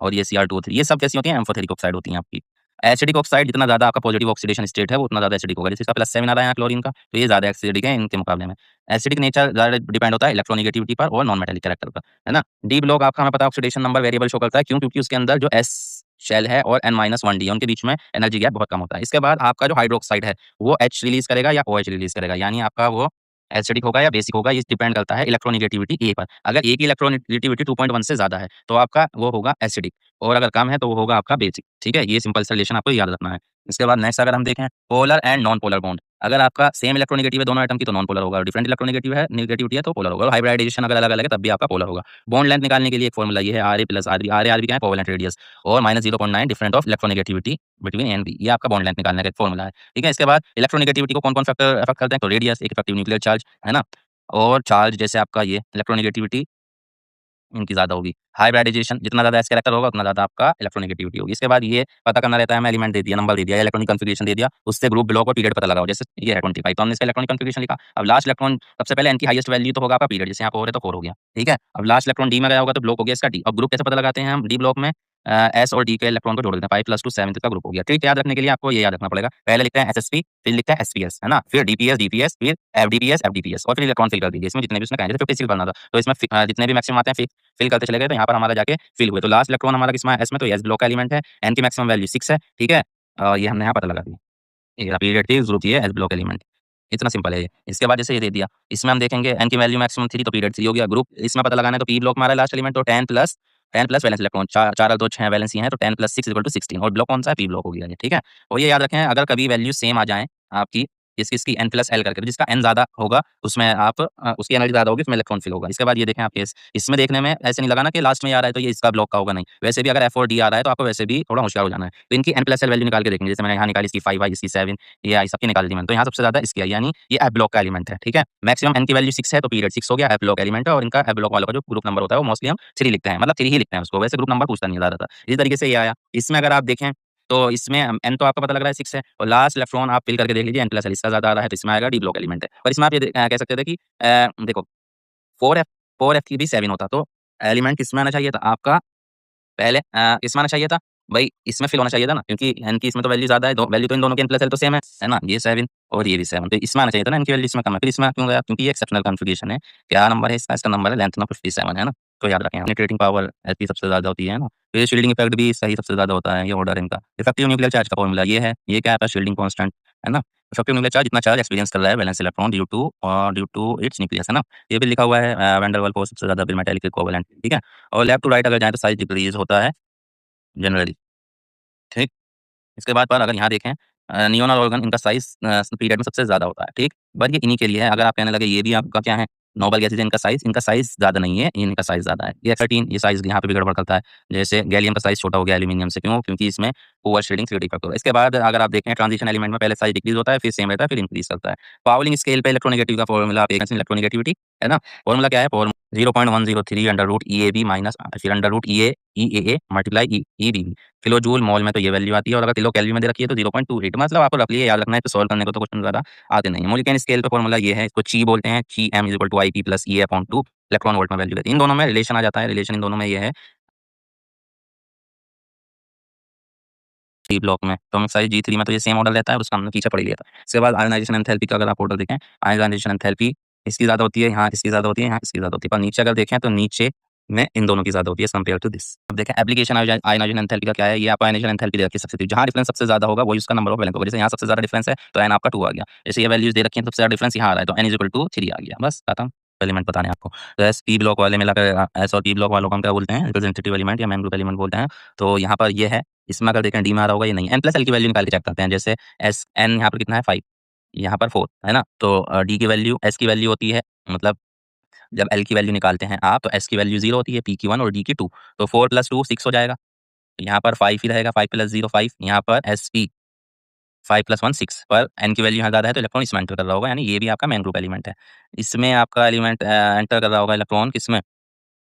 और ये Cr2O3, ये सब कैसी होती हैं? एम्फोटेरिक ऑक्साइड होती हैं आपकी। एसिडिक ऑक्साइड जितना ज़्यादा आपका पॉजिटिव ऑक्सीडेशन स्टेट है वो उतना ज़्यादा एसिडिक होगा। जैसे इसका +7 आ रहा है यहाँ क्लोरीन का, तो ये ज़्यादा एसिडिक है इनके मुकाबले में। एसिडिक नेचर ज़्यादा डिपेंड होता है इलेक्ट्रोनेगेटिविटी पर और नॉन मेटालिक कैरेक्टर पर, है ना? डी ब्लॉक आपका हमें पता है ऑक्सीडेशन नंबर वेरिएबल शो करता है, क्यों? क्योंकि उसके अंदर जो एस शेल है और N-1 डी है, उनके बीच में एनर्जी गैप बहुत कम होता है। इसके बाद आपका जो हाइड्रोक्साइड है, वो H रिलीज़ करेगा या OH रिलीज़ करेगा, यानी आपका वो एसिडिक होगा या बेसिक होगा, ये डिपेंड करता है इलेक्ट्रोनेगेटिविटी ए पर। अगर ए की इलेक्ट्रोनेगेटिविटी 2.1 से ज़्यादा है, तो आपका वो होगा एसिडिक, और अगर कम है तो वो होगा आपका बेसिक, ठीक है? ये सिंपल सा रिलेशन आपको याद रखना है। इसके बाद नेक्स्ट अगर हम देखें polar and non polar bond, अगर आपका सेम इलेक्ट्रोनेगेटिव है दोनों एटम की तो नॉन पोलर होगा, और डिफरेंट इलेक्ट्रोनेगेटिव है नेगेटिविटी है तो पोलर होगा, और हाइब्रिडाइजेशन अगर अलग-अलग है तब भी आपका पोलर होगा। बॉन्ड लेंथ निकालने के लिए एक फॉर्मूला ये है Ra plus Rb, Ra Rb क्या है? कोवेलेंट रेडियस, और -0.9 different of electronegativity between A and B, ये आपका बॉन्ड लेंथ निकालने का एक फॉर्मूला है, ठीक है? इसके बाद इलेक्ट्रोनेगेटिविटी को कौन-कौन फैक्टर अफेक्ट करते हैं? तो रेडियस, एक इफेक्टिव न्यूक्लियर चार्ज, है ना? और चार्ज जैसे आपका ये इलेक्ट्रोनेगेटिविटी इनकी ज़्यादा होगी। हाइब्रिडाइजेशन जितना ज़्यादा एस कैरेक्टर होगा उतना ज़्यादा आपका इलेक्ट्रोनेगेटिविटी होगी। इसके बाद ये पता करना रहता है, हमें एलिमेंट दे दिया, नंबर दे दिया, इलेक्ट्रॉनिक कॉन्फ़िगरेशन दे दिया, उससे ग्रुप, ब्लॉक और पीरियड पता लगाओ। जैसे ये है 25 तो हमने इसका इलेक्ट्रॉनिक कॉन्फ़िगरेशन लिखा। अब लास्ट इलेक्ट्रॉन सबसे पहले n की हाईएस्ट वैल्यू तो होगा आपका पीरियड, जैसे यहाँ पे 4 है तो 4 हो गया, ठीक है? अब लास्ट इलेक्ट्रॉन d में गया होगा तो ब्लॉक हो गया इसका d। अब ग्रुप कैसे पता लगाते हैं हम? d ब्लॉक में s और d के इलेक्ट्रॉन को जोड़ देते हैं, 5 + 2 7 का ग्रुप हो गया। ट्रिक याद रखने के लिए आपको ये याद रखना पड़ेगा। पहले लिखते हैं SSP, फिर लिखते हैं SPS, है ना? फिर DPS, DPS, फिर FDPS, FDPS और फिर इलेक्ट्रॉन फिल कर दीजिए। इसमें जितने भी उसने कहे, जैसे 56 करना था, तो इसमें जितने भी मैक्सिमम आते हैं फिल करते चले गए, तो यहाँ पर हमारा जाके फिल हुए। तो लास्ट इलेक्ट्रॉन हमारा किसमें है? S में, तो ये S ब्लॉक का एलिमेंट है। n की मैक्सिमम वैल्यू 6 है, ठीक है? ये हमने यहाँ पता लगा दी। ये पीरियड थी, ग्रुप थी, ये S ब्लॉक एलिमेंट। इतना सिंपल है ये। इसके बाद जैसे ये दे दिया, इसमें हम देखेंगे n की वैल्यू मैक्सिमम 3 तो पीरियड 3 हो गया। ग्रुप इसमें पता लगाना है तो P ब्लॉक हमारा लास्ट एलिमेंट, तो 10 प्लस वैलेंस इलेक्ट्रॉन, 4 और 2 6 वैलेंसी हैं, तो 10 + 6 = 16, और ब्लॉक कौन-सा है? P ब्लॉक हो गया ये, ठीक है? और ये याद रखें, अगर कभी वैल्यू सेम आ जाएँ आपकी किस-किसकी n+l करके, तो जिसका n ज़्यादा होगा उसमें आप उसकी एनर्जी ज़्यादा होगी, उसमें इलेक्ट्रॉन फिल होगा। इसके बाद ये देखें आप केस, इसमें देखने में ऐसे नहीं लगाना कि लास्ट में ये आ रहा है तो ये इसका ब्लॉक का होगा, नहीं। वैसे भी अगर F और D आ रहा है तो आपको वैसे भी थोड़ा होशियार हो जाना है। तो इनकी n+l वैल्यू निकाल के देखेंगे, जैसे मैंने यहाँ निकाली, इसकी 5 आई, इसकी 7, ये आई, सबकी निकाल दी मैंने। तो यहाँ सबसे ज़्यादा इसकी आई, यानी ये F ब्लॉक का एलिमेंट है, ठीक है? मैक्सिमम n की वैल्यू 6 है तो पीरियड 6 हो गया, F ब्लॉक एलिमेंट है, और इनका F ब्लॉक वालों का जो ग्रुप नंबर होता है वो मोस्टली हम 3 लिखते हैं, मतलब 3 ही लिखते हैं उसको, वैसे ग्रुप नंबर पूछता नहीं है ज़्यादातर। इसी तरीके से ये आया। इसमें अगर आप देखें तो इसमें n तो आपको पता लग रहा है 6 है, और लास्ट इलेक्ट्रॉन आप फिल करके देख लीजिए, n+l इसका ज़्यादा आ रहा है, तो इसमें आएगा D ब्लॉक एलिमेंट है। और इसमें आप ये कह सकते थे कि देखो 4F 4F की भी 7 होता, तो एलिमेंट किसमें आना चाहिए था आपका? पहले किसमें आना चाहिए था? भई इसमें फिल होना चाहिए था ना, क्योंकि n की इसमें तो वैल्यू ज़्यादा है, दो वैल्यू तो इन दोनों की n+l तो सेम है ना? ये 7 और ये भी 7, तो इसमें आना चाहिए था ना, n की वैल्यू इसमें कम है। फिर इसमें क्यों गया? क्योंकि ये एक्सेप्शनल कॉन्फ़िगरेशन है। क्या नंबर है इसका? इसका नंबर है लेंथ नंबर 57, है ना? तो याद रखें, पेनिट्रेटिंग पावर S की सबसे ज़्यादा होती है ना? तो ये शील्डिंग इफेक्ट भी इसका ही सबसे ज़्यादा होता है, ये ऑर्डर है इनका। इफेक्टिव न्यूक्लियर चार्ज का फॉर्मूला ये है, ये क्या है आपका? शील्डिंग कांस्टेंट, है ना? इफेक्टिव न्यूक्लियर चार्ज जितना चार्ज एक्सपीरियंस कर रहा है valence electron due to its nucleus, है ना? ये भी लिखा हुआ है वैन डेर वाल्स फोर्स सबसे ज़्यादा फिर मेटालिक इक्विवेलेंट, ठीक है? और लेफ्ट टू राइट अगर जाएँ तो साइज़ डिक्रीज़ होता है जनरली, ठीक? इसके बाद पर अगर यहाँ देखें नियोन और ऑर्गन, इनका साइज़ पीरियड में सबसे ज़्यादा होता है, ठीक? बट ये इन्हीं के लिए है, अगर आप कहने लगे ये भी आपका क्या है, नोबल गैसेज़ है, इनका साइज़ ज़्यादा नहीं है, इनका साइज़ ज़्यादा है। ये 13 ये साइज़ यहाँ पे भी गड़बड़ करता है। जैसे गैलियम का साइज़ छोटा हो गया एल्यूमीनियम से, क्यों? क्योंकि इसमें ओवर शेडिंग 3D इफेक्ट होगा। इसके बाद अगर आप देखें ट्रांजिशन एलिमेंट में पहले साइज़ डिक्रीज़ होता है, फिर सेम रहता है, फिर इंक्रीज़ करता है। पाउलिंग स्केल पे इलेक्ट्रोनेगेटिव का फॉर्मूला आप एक इलेक्ट्रोनेगेटिविटी, है ना? फॉर्मूला क्या है? 0.103 अंडर रूट EAB माइनस फिर under root EAA multiply EBB। Kilo joule mole में तो ये वैल्यू आती है, और अगर किलो केल्विन में दे रखी है तो 0.28, मतलब आपको रफली याद रखना है, तो सॉल्व करने को तो क्वेश्चन ज़्यादा आते नहीं है। मोलिकन स्केल पे फॉर्मूला ये है, इसको ची बोलते हैं, ची m = IP + EA/2 electron volt में वैल्यू रहती है। इन दोनों में रिलेशन आ जाता है, रिलेशन इन दोनों में ये है G ब्लॉक में, एटॉमिक साइज़ G3 में तो ये सेम मॉडल रहता है, और उसका हमने पीछे पढ़ ही लिया था। इसके बाद आयनाइज़ेशन एंथैल्पी का अगर आप ऑर्डर देखें, आयनाइज़ेशन एंथैल्पी इसकी ज़्यादा होती है, यहाँ इसकी ज़्यादा होती है, यहाँ इसकी ज़्यादा होती है, पर नीचे अगर देखें तो नीचे में इन दोनों की ज़्यादा होती है एज़ कम्पेयर टू दिस। अब देखें एप्लीकेशन आयनाइज़ेशन एंथैल्पी का क्या है, ये आपको आयनाइज़ेशन एंथैल्पी दे रखी है सबसे तेज़, जहाँ डिफरेंस सबसे ज़्यादा होगा वही उसका नंबर ऑफ वैलेंस होगा। जैसे यहाँ सबसे ज़्यादा डिफरेंस है तो n आपका 2 आ गया। जैसे ये वैल्यूज़ दे रखी हैं, सबसे ज़्यादा डिफरेंस यहाँ आ रहा है, तो n = 3 आ गया, बस खत्म। एलिमेंट बताने हैं आपको। तो एस पी ब्लॉक वाले मिलाकर एस और पी ब्लॉक वालों को हम क्या बोलते हैं? रिप्रेजेंटेटिव एलिमेंट या मेन ग्रुप एलिमेंट बोलते हैं। तो यहाँ पर ये है, इसमें अगर देखें डी में आ रहा होगा, ये नहीं है। n+l की वैल्यू निकाल के चेक करते हैं, जैसे एस n यहाँ पर कितना है 5, यहाँ पर 4 है ना? तो डी की वैल्यू एस की वैल्यू होती है, मतलब जब एल की वैल्यू निकालते हैं आप तो एस की वैल्यू 0 होती है, पी की 1 और डी की 2, तो 4 + 2 6 हो जाएगा। यहाँ पर 5 ही रहेगा, 5 + 0 5, यहाँ पर एस पी 5 + 1 6, पर एन की वैल्यू यहाँ ज़्यादा है तो इलेक्ट्रॉन इसमें एंटर कर रहा होगा, यानी ये भी आपका मेन ग्रुप एलिमेंट है। इसमें आपका एलिमेंट एंटर कर रहा होगा इलेक्ट्रॉन किसमें?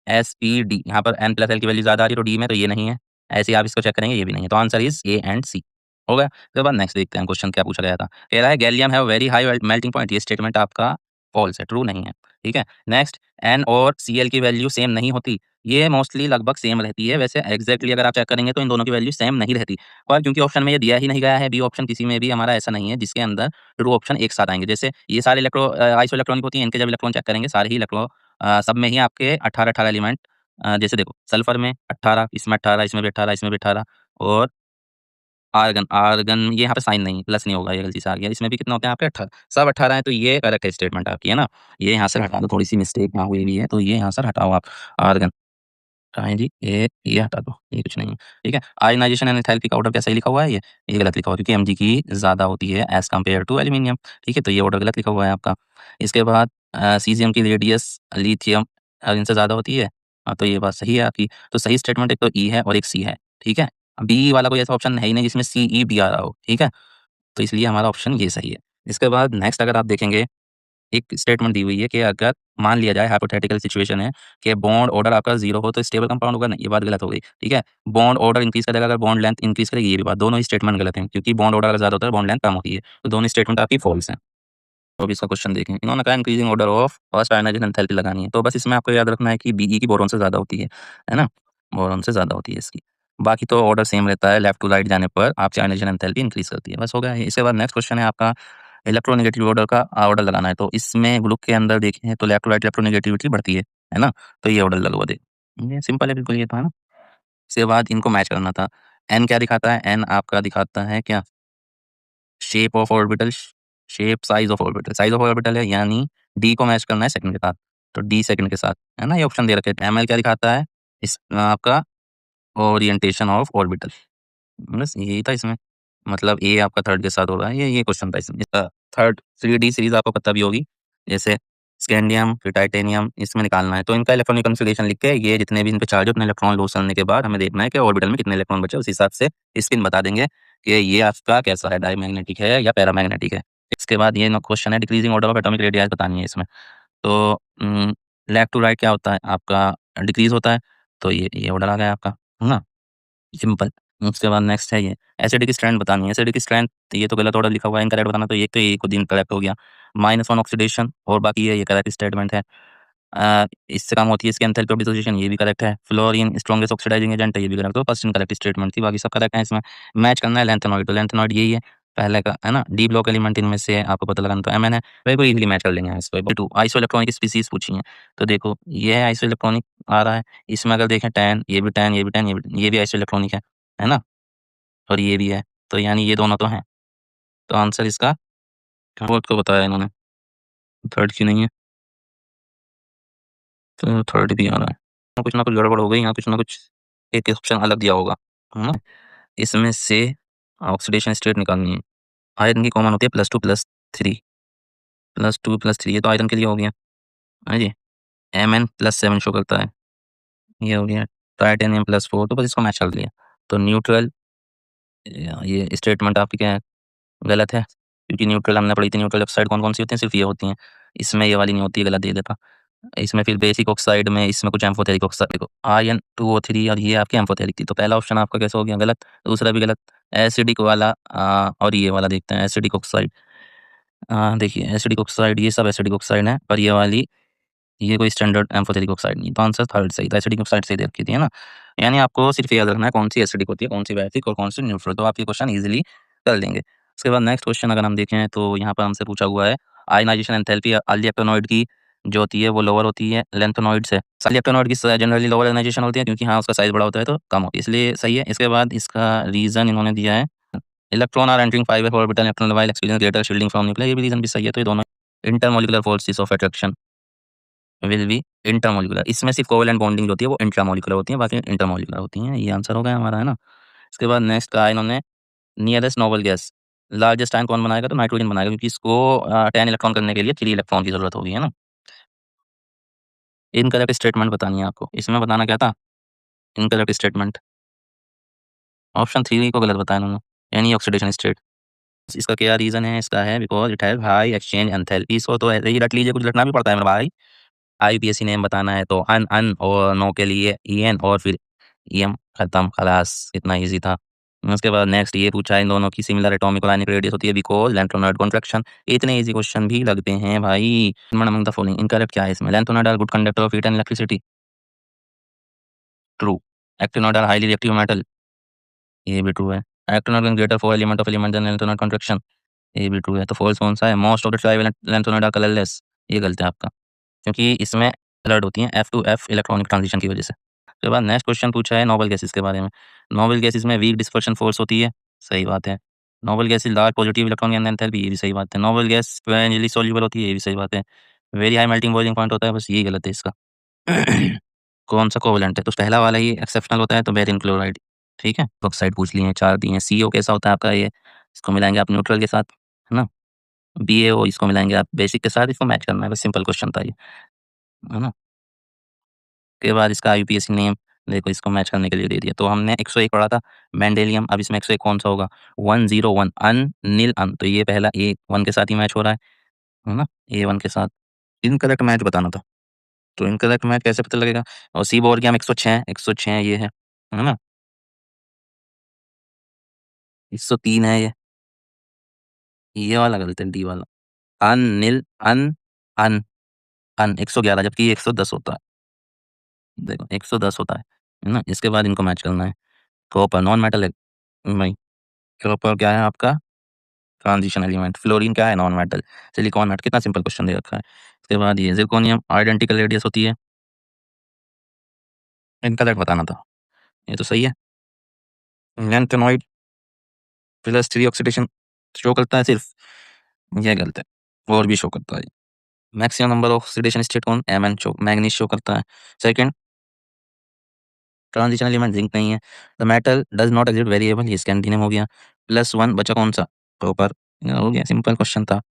एस पी डी, यहाँ पर n+l की वैल्यू ज़्यादा आ रही है तो डी में, तो ये नहीं है। ऐसे ही आप इसको चेक करेंगे, ये भी नहीं है, तो आंसर इज़ ए एंड सी। हो गया? उसके बाद नेक्स्ट देखते हैं क्वेश्चन क्या पूछा गया था। कह रहा है gallium have very high melting point, ये स्टेटमेंट आपका फॉल्स है, ट्रू नहीं है। ठीक है। नेक्स्ट, एन और सीएल की वैल्यू सेम नहीं होती। ये मोस्टली लगभग सेम रहती है। वैसे एग्जैक्टली अगर आप चेक करेंगे तो इन दोनों की वैल्यू सेम नहीं रहती। और क्योंकि ऑप्शन में ये दिया ही नहीं गया है, बी ऑप्शन किसी में भी हमारा ऐसा नहीं है जिसके अंदर ट्रू ऑप्शन एक साथ आएंगे। जैसे ये सारे आइसो इलेक्ट्रॉनिक होती हैं, इनके जब इलेक्ट्रॉन चेक करेंगे सारे ही इलेक्ट्रॉन सब में ही आपके 18-18 एलिमेंट, जैसे देखो सल्फर में 18, इसमें 18, इसमें भी 18, इसमें भी 18, और आर्गन आर्गन ये यहाँ पे साइन नहीं, प्लस नहीं होगा, ये गलती से आ गया। इसमें भी कितना होता है आपके 18, सब 18 है, तो ये करेक्ट है स्टेटमेंट आपकी, है ना। ये यहाँ से हटा दो, थोड़ी सी मिस्टेक यहाँ हुई हुई है, तो ये यहाँ से हटाओ आप। आर्गन कहाँ है जी, ये हटा दो, ये कुछ नहीं है। ठीक है। आयनाइजेशन एंड एंथैल्पी का ऑर्डर क्या सही लिखा हुआ है, ये गलत लिखा हुआ है, क्योंकि एमजी की ज़्यादा होती है एज़ कम्पेयर टू एल्यूमीनियम। ठीक है, तो ये ऑर्डर गलत लिखा हुआ है आपका। इसके बाद सीज़ियम की रेडियस लिथियम इनसे ज़्यादा होती है। हाँ, तो ये बात सही है आपकी। तो सही स्टेटमेंट एक तो ई है और एक सी है। ठीक है। बी वाला कोई ऐसा ऑप्शन है ही नहीं जिसमें सी ई बी आ रहा हो। ठीक है, तो इसलिए हमारा ऑप्शन ये सही है। इसके बाद नेक्स्ट अगर आप देखेंगे, एक स्टेटमेंट दी हुई है कि अगर मान लिया जाए, हाइपोथेटिकल सिचुएशन है कि बॉन्ड ऑर्डर आपका 0 हो तो स्टेबल कंपाउंड होगा, नहीं, ये बात गलत हो गई। ठीक है। बॉन्ड ऑर्डर इंक्रीज करेगा अगर बॉन्ड लेंथ इंक्रीज करेगी, ये भी बात, दोनों ही स्टेटमेंट गलत हैं, क्योंकि बॉन्ड ऑर्डर अगर ज़्यादा होता है बॉन्ड लेंथ कम होती है, तो दोनों स्टेटमेंट आपकी फॉल्स हैं। तो अभी इसका क्वेश्चन देखें। इन्होंने कहा increasing order of first ionization enthalpy लगानी है, तो बस इसमें आपको याद रखना है कि बीई की बोरॉन से ज़्यादा होती है ना, बोरॉन से ज़्यादा होती है इसकी। बाकी तो ऑर्डर सेम रहता है, लेफ्ट टू राइट जाने पर आपकी आयनाइजेशन एंथैल्पी इंक्रीज करती है। बस हो गया ये। इसके बाद नेक्स्ट क्वेश्चन है आपका इलेक्ट्रोनेगेटिव ऑर्डर का ऑर्डर लगाना है, तो इसमें ग्रुप के अंदर देखें तो लेफ्ट टू राइट इलेक्ट्रोनेगेटिविटी बढ़ती है ना, तो ये ऑर्डर लगवा दे। ये सिंपल है बिल्कुल, ये तो है ना। इसके बाद इनको मैच करना था। एन क्या दिखाता है, एन आपका दिखाता है क्या, shape of orbital, shape size of orbital, size of orbital है, यानी डी को मैच करना है सेकंड के साथ, तो डी सेकंड के साथ, है ना, ये ऑप्शन दे रखे हैं। एमएल क्या दिखाता है, इस आपका ओरिएंटेशन ऑफ ऑर्बिटल, बस यही था इसमें। मतलब ए आपका थर्ड के साथ हो रहा है, ये क्वेश्चन था इसमें। इसका थर्ड 3D सीरीज आपको पता भी होगी, जैसे स्कैंडियम फिर टाइटेनियम, इसमें निकालना है, तो इनका इलेक्ट्रॉनिक कॉन्फ़िगरेशन लिख के ये जितने भी इन पे चार्ज है उतने इलेक्ट्रॉन लॉस करने के बाद हमें देखना है कि ऑर्बिटल में कितने इलेक्ट्रॉन बचे, उस हिसाब से स्पिन बता देंगे कि ये आपका कैसा है, डायमैग्नेटिक है या पैरामैग्नेटिक है। इसके बाद ये क्वेश्चन है decreasing order of atomic radius बतानी है इसमें। तो लेफ्ट टू राइट क्या होता है आपका, डिक्रीज होता है, तो ये ऑर्डर आ गया आपका, है ना, सिंपल। उसके बाद नेक्स्ट है ये एसिडिक स्ट्रेंथ बतानी है। एसिडिक स्ट्रेंथ, ये तो गलत ऑर्डर लिखा हुआ है, इनकरेक्ट बताना, तो ये तो ये खुद इनकरेक्ट हो गया। -1 ऑक्सीडेशन, और बाकी ये करेक्ट स्टेटमेंट है। इससे कम होती है इसकी एंथैल्पी ऑफ डिसोसिएशन, ये भी करेक्ट है। फ्लोरीन स्ट्रॉन्गेस्ट ऑक्सीडाइजिंग एजेंट है, ये भी करेक्ट। तो फर्स्ट इनकरेक्ट स्टेटमेंट थी, बाकी सब करेक्ट है। इसमें मैच करना है लेंथेनॉइड, तो लेंथेनॉइड यही है पहले का, है ना। डी ब्लॉक एलिमेंट इनमें से आपको पता लगाना, तो एमएन है, वही को इजीली मैच कर लेंगे इस पे। टू आइसो इलेक्ट्रॉनिक स्पीसीज पूछी है, तो देखो ये है आइसो इलेक्ट्रॉनिक आ रहा है, इसमें अगर देखें 10, ये भी 10, ये भी 10, ये भी आइसो इलेक्ट्रॉनिक है ना, और ये भी है, तो यानी ये दोनों तो हैं। तो आंसर इसका फोर्थ को बताया इन्होंने, थर्ड क्यों नहीं है, तो थर्ड भी आ रहा है। तो कुछ ना कुछ गड़बड़ हो गई यहाँ, कुछ ना कुछ एक ऑप्शन अलग दिया होगा, है ना। इसमें से ऑक्सीडेशन स्टेट निकालनी है। आयरन की कॉमन होती है +2 +3, +2 +3, ये तो आयरन के लिए हो गया, है जी। Mn+7 शो करता है, ये हो गया। टाइटेनियम +4, तो बस इसको मैच कर लिया। तो न्यूट्रल, ये स्टेटमेंट आपकी क्या है, गलत है, क्योंकि न्यूट्रल हमने पढ़ी थी, न्यूट्रल ऑक्साइड कौन-कौन सी होती हैं, सिर्फ़ ये होती हैं। इसमें ये वाली नहीं होती है, गलत दे देता। इसमें फिर बेसिक ऑक्साइड में इसमें कुछ एम्फोटेरिक ऑक्साइड, देखो आयरन 2O3, और ये आपकी एम्फोटेरिक थी, तो पहला ऑप्शन आपका कैसे हो गया, गलत, दूसरा भी गलत। एसिडिक वाला और ये वाला देखते हैं, एसिडिक ऑक्साइड। देखिए एसिडिक ऑक्साइड, ये सब एसिडिक ऑक्साइड है, और ये वाली, ये कोई स्टैंडर्ड एम्फोटेरिक ऑक्साइड नहीं, तो आंसर थर्ड सही था, एसिडिक ऑक्साइड सही दे रखी थी, है ना। यानी आपको सिर्फ याद रखना है कौन सी एसिडिक होती है, कौन सी बेसिक और कौन सी न्यूट्रल, तो आप ये क्वेश्चन ईजिली कर लेंगे। उसके बाद नेक्स्ट क्वेश्चन अगर हम देखें तो यहाँ पर हमसे पूछा हुआ है आयनाइजेशन एंथैल्पी इलेक्ट्रॉनॉइड की जो होती है वो लोअर होती है लेंथेनॉइड से। इलेक्ट्रॉनॉइड की जनरली लोअर आयनाइजेशन होती है, क्योंकि हाँ उसका साइज बड़ा होता है तो कम होती है, इसलिए सही है। इसके बाद इसका रीजन इन्होंने दिया है, electron are entering 5s orbital electron while experience greater shielding from nuclear, ये भी रीजन भी सही है। तो ये दोनों intermolecular forces of attraction will be intermolecular, इसमें सिर्फ कोवेलेंट बॉन्डिंग होती है वो इंट्रामॉलिक्यूलर होती है, बाकी इंटरमॉलिक्यूलर होती हैं। ये आंसर हो गया हमारा, है ना। इसके बाद नेक्स्ट कहा इन्होंने nearest noble gas, largest ion कौन बनाएगा, तो नाइट्रोजन बनाएगा, क्योंकि इसको 10 इलेक्ट्रॉन करने के लिए 3 इलेक्ट्रॉन की जरूरत होगी, है ना। इनकरेक्ट स्टेटमेंट बतानी है आपको, इसमें बताना क्या था, इनकरेक्ट स्टेटमेंट, ऑप्शन 3 को गलत बताया इन्होंने, यानी ऑक्सीडेशन स्टेट। इसका क्या रीजन है, इसका है because it have high exchange enthalpy. इसको तो ऐसे ही रट लीजिए, कुछ रटना भी पड़ता है मेरे भाई। आईपीएससी नेम बताना है तो अन अन और नो के लिए ईएन और फिर ईएम, खत्म, खलास, इतना इजी था। उसके बाद नेक्स्ट ये पूछा है, इन दोनों की सिमिलर एटॉमिक और आयनिक रेडियस होती है because lanthanoid contraction. इतने ईज़ी क्वेश्चन भी लगते हैं भाई। अमंग द फॉलोइंग इनकरेक्ट क्या है इसमें? Lanthanoid are good conductor of heat and electricity. True. Actinoid are highly reactive metal. ये भी ट्रू है। Actinoid greater for element of element than lanthanoid contraction. ये भी true है। तो false कौन सा है? Most of the trivalent lanthanoid are colourless. ये गलत है आपका, क्योंकि इसमें अलर्ट होती हैं F to F electronic transition की वजह से। उसके बाद नेक्स्ट क्वेश्चन पूछा है नोबल गैसेस के बारे में। नोबल गैसेस में वीक डिस्पर्शन फोर्स होती है। सही बात है। Noble gases large positive electron and enthalpy. ये भी सही बात है। नोबल गैस इजीली सॉल्युबल होती है। ये भी सही बात है। Very high melting boiling point होता है। बस ये गलत है इसका। कौन सा कोवलेंट है? तो पहला वाला ही एक्सेप्शनल होता है, तो बेरियम क्लोराइड। ठीक है। ऑक्साइड पूछ लिए हैं, 4 दिए हैं। सीओ कैसा होता है आपका? ये इसको मिलाएंगे आप न्यूट्रल के साथ, है ना। बीएओ इसको मिलाएंगे आप बेसिक के साथ, इसको मैच करना है, बस सिंपल क्वेश्चन था ये, है ना। के बाद इसका आईयूपीएसी नेम देखो, इसको मैच करने के लिए दे दिया। तो हमने 101 पढ़ा था मेंडेलियम। अब इसमें 101 कौन सा होगा? 101 अनिल अन। तो ये पहला ए 1 के साथ ही मैच हो रहा है ना। ए 1 के साथ इनकरेक्ट मैच बताना था। तो इनकरेक्ट मैच कैसे पता लगेगा? और सी बोर्ड के हम 106 ये है ना। 103 है ये वाला गलत है, डी वाला। अनिल अन अन अन 111, जबकि ये 110 होता है। देखो 110 होता है ना। इसके बाद इनको मैच करना है। कॉपर नॉन मेटल है नहीं। कॉपर क्या है आपका? Transition element. फ्लोरीन क्या है? Non metal. Silicon metal. कितना सिंपल क्वेश्चन दे रखा है। इसके बाद ये जिरकोनियम आइडेंटिकल रेडियस होती है। इनका रेट बताना था। ये तो सही है। लैंथेनॉइड प्लस 3 ऑक्सीडेशन शो करता है सिर्फ, ये गलत है। और भी शो करता है। Maximum number of oxidation state कौन? एमएन शो मैग्नीज शो करता है। सेकंड ट्रांजिशन एलिमेंट जिंक नहीं है। The metal does not exit variable, ये स्कैंडियम हो गया। +1 बचा कौन सा? कॉपर। हो गया, सिंपल क्वेश्चन था।